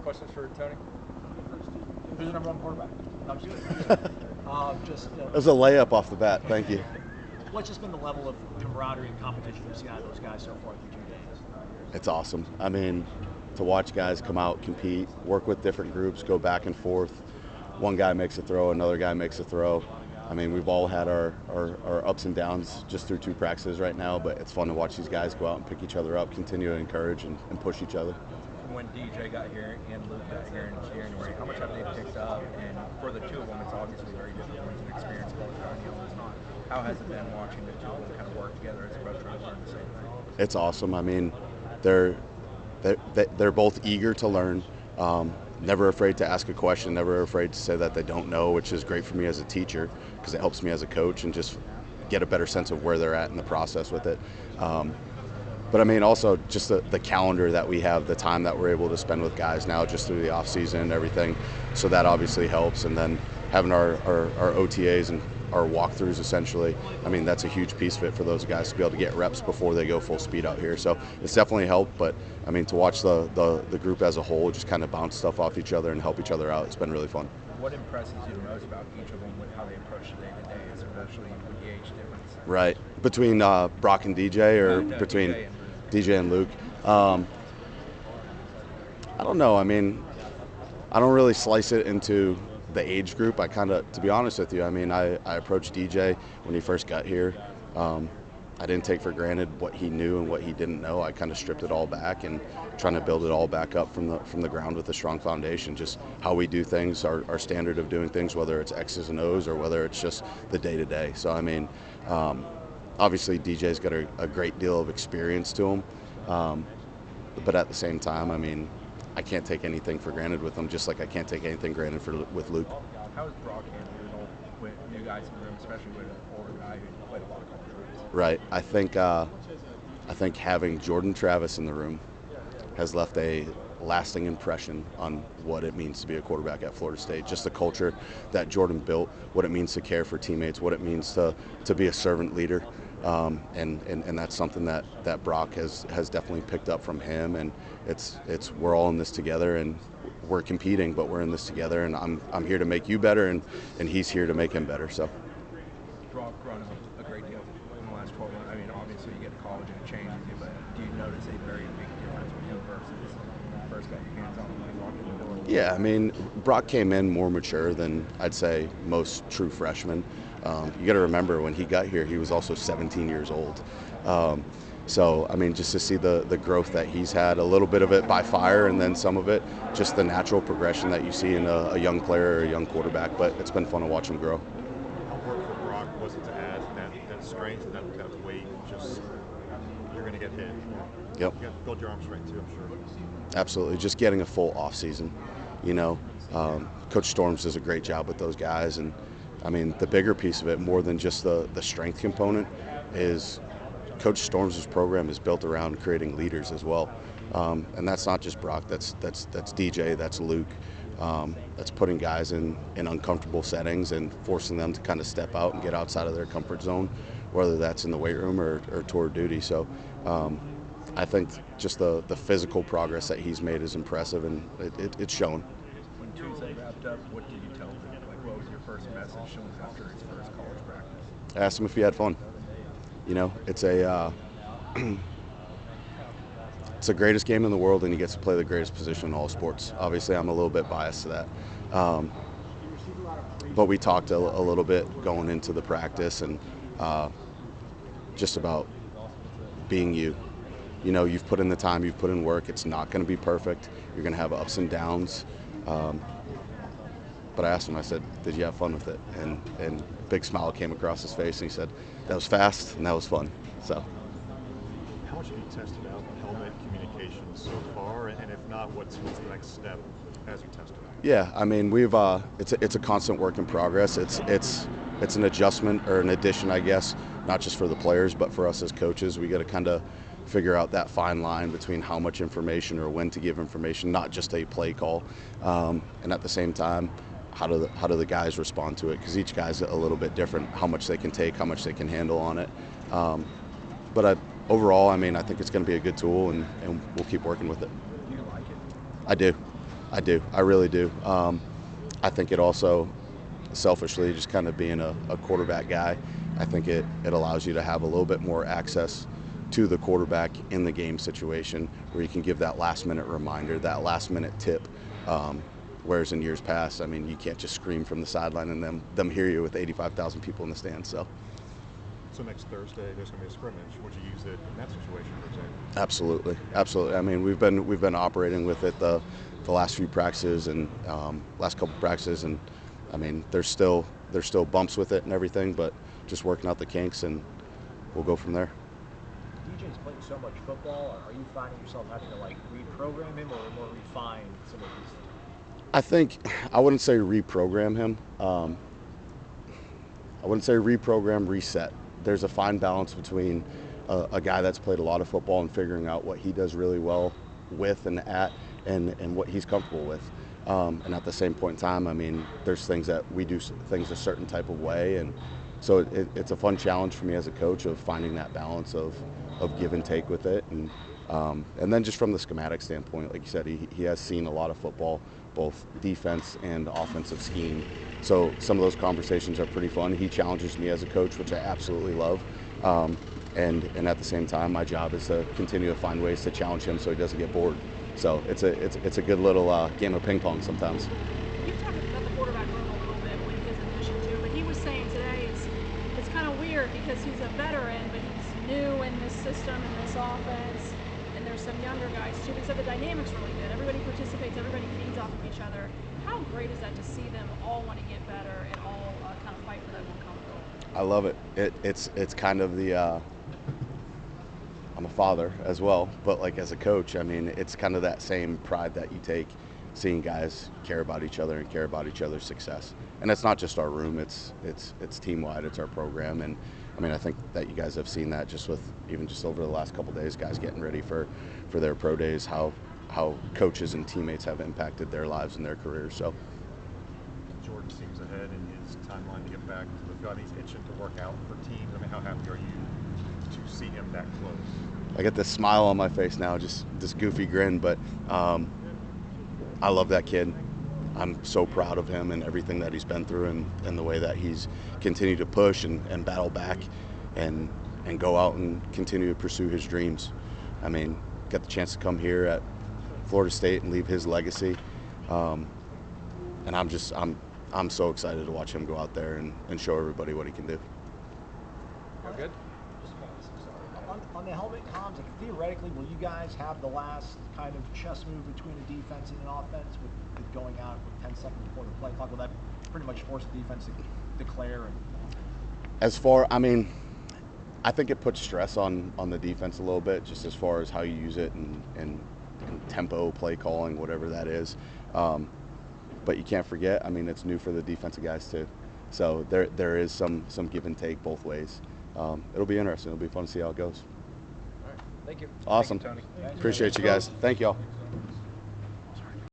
questions for Tony? Who's the number one quarterback? No, I'm just kidding. It was a layup off the bat. Thank you. What's just been the level of camaraderie and competition you've seen out of those guys so far through 2 days? It's awesome. I mean, to watch guys come out, compete, work with different groups, go back and forth. One guy makes a throw, another guy makes a throw. I mean, we've all had our ups and downs just through 2 practices right now, but it's fun to watch these guys go out and pick each other up, continue to encourage and push each other. When DJ got here and Luke got here in January, how much have they picked up? And for the two of them, it's obviously very different ones and experience both Daniel and not. How has it been watching the two of them kind of work together as both trying to learn the same thing? It's awesome. I mean, they're both eager to learn. Never afraid to ask a question, never afraid to say that they don't know, which is great for me as a teacher because it helps me as a coach and just get a better sense of where they're at in the process with it. But I mean, also just the calendar that we have, the time that we're able to spend with guys now just through the off season and everything. So that obviously helps. And then having our OTAs and our walkthroughs essentially, I mean, that's a huge piece of it for those guys to be able to get reps before they go full speed out here. So it's definitely helped. But I mean, to watch the group as a whole just kind of bounce stuff off each other and help each other out, it's been really fun. What impresses you the most about each of them with how they approach the day-to-day, especially with the age difference? Right. Between Brock and DJ or between DJ and Luke? I don't know. I mean, I don't really slice it into the age group. I kind of, to be honest with you, I mean, I approached DJ when he first got here. I didn't take for granted what he knew and what he didn't know. I kind of stripped it all back and trying to build it all back up from the ground with a strong foundation. Just how we do things, our standard of doing things, whether it's X's and O's or whether it's just the day-to-day. So I mean, obviously DJ's got a great deal of experience to him, but at the same time, I mean, I can't take anything for granted with him, just like I can't take anything granted with Luke. How is Brock handling with new guys in the room, especially with an older guy who played a lot of college games? Right. I think having Jordan Travis in the room has left a lasting impression on what it means to be a quarterback at Florida State. Just the culture that Jordan built, what it means to care for teammates, what it means to be a servant leader. And that's something that Brock has definitely picked up from him, and it's we're all in this together, and we're competing, but we're in this together, and I'm here to make you better, and he's here to make him better. So Brock grown up a great deal in the last 12 months. I mean, obviously you get to college and it changes you, but do you notice a very big difference with him versus when you first got your hands on him when he walked in the door? yeah, I mean, Brock came in more mature than I'd say most true freshmen. You got to remember when he got here, he was also 17 years old. So, I mean, just to see the growth that he's had, a little bit of it by fire and then some of it, just the natural progression that you see in a young player or a young quarterback. But it's been fun to watch him grow. How hard for Brock was it to add that strength and that weight? Just, you're going to get hit. Yep. You got to build your arm strength too, I'm sure. Absolutely. Just getting a full off season. You know, Coach Storms does a great job with those guys. And, I mean, the bigger piece of it, more than just the strength component, is Coach Storms' program is built around creating leaders as well. And that's not just Brock, that's DJ, that's Luke. That's putting guys in uncomfortable settings and forcing them to kind of step out and get outside of their comfort zone, whether that's in the weight room or toward duty. So I think just the physical progress that he's made is impressive, and it's shown. When Tuesday wrapped up, what did you tell him? Like, what was your first message to him after his first college practice? I asked him if he had fun. You know, it's the greatest game in the world, and he gets to play the greatest position in all sports. Obviously, I'm a little bit biased to that. But we talked a little bit going into the practice and just about being you. You know, you've put in the time, you've put in work. It's not going to be perfect. You're going to have ups and downs. But I asked him, I said, did you have fun with it? And a big smile came across his face, and he said, that was fast and that was fun. So. How much have you tested out helmet communications so far? And if not, what's the next step as you test it out? Yeah, I mean, we've it's a constant work in progress. It's an adjustment or an addition, I guess, not just for the players, but for us as coaches. We got to kind of figure out that fine line between how much information or when to give information, not just a play call, and at the same time, how do the guys respond to it? Because each guy's a little bit different, how much they can take, how much they can handle on it. But overall, I mean, I think it's going to be a good tool, and we'll keep working with it. Do you like it? I do. I do. I really do. I think it also, selfishly, just kind of being a quarterback guy, I think it allows you to have a little bit more access to the quarterback in the game situation where you can give that last minute reminder, that last minute tip. Whereas in years past, I mean, you can't just scream from the sideline and them hear you with 85,000 people in the stands. So next Thursday there's going to be a scrimmage. Would you use it in that situation, for example? absolutely, absolutely. I mean, we've been operating with it the last few practices and last couple practices, and I mean, there's still bumps with it and everything, but just working out the kinks, and we'll go from there. DJ's playing so much football. Are you finding yourself having to like reprogram him or more refine some of these? I think I wouldn't say reprogram him. I wouldn't say reprogram, reset. There's a fine balance between a guy that's played a lot of football and figuring out what he does really well with and at and what he's comfortable with. And at the same point in time, I mean, there's things that we do things a certain type of way, and so it's a fun challenge for me as a coach of finding that balance of give and take with it, and then just from the schematic standpoint, like you said, he has seen a lot of football, both defense and offensive scheme. So some of those conversations are pretty fun. He challenges me as a coach, which I absolutely love. And at the same time, my job is to continue to find ways to challenge him so he doesn't get bored. So it's a good little game of ping pong sometimes. You talked about the quarterback room a little bit with his addition too, but he was saying today it's kind of weird because he's a veteran, but he's new in this system and this offense, and there's some younger guys too. But he said the dynamic's really good. Everybody participates, everybody feeds off of each other. How great is that to see them all want to get better and all kind of fight for that one common goal? I love it. It's kind of the I'm a father as well, but like as a coach, I mean, it's kind of that same pride that you take seeing guys care about each other and care about each other's success. And it's not just our room, it's team wide, it's our program. And I mean, I think that you guys have seen that just with even just over the last couple of days, guys getting ready for their pro days, how coaches and teammates have impacted their lives and their careers. So Jordan seems ahead in his timeline to get back to the field. I mean, he's itching to work out for teams. I mean, how happy are you to see him that close? I get this smile on my face now, just this goofy grin, but I love that kid. I'm so proud of him and everything that he's been through, and the way that he's continued to push and battle back and go out and continue to pursue his dreams. I mean, got the chance to come here at Florida State and leave his legacy, and I'm so excited to watch him go out there and show everybody what he can do. Feel good? On the helmet comms, like theoretically, will you guys have the last kind of chess move between a defense and an offense with going out with 10 seconds before the play clock? Will that pretty much force the defense to declare? I mean, I think it puts stress on the defense a little bit, just as far as how you use it and tempo, play calling, whatever that is. But you can't forget, I mean, it's new for the defensive guys too. So there is some give and take both ways. It'll be interesting. It'll be fun to see how it goes. All right. Thank you. Awesome. Thank you, Tony. Appreciate you guys. Thank y'all.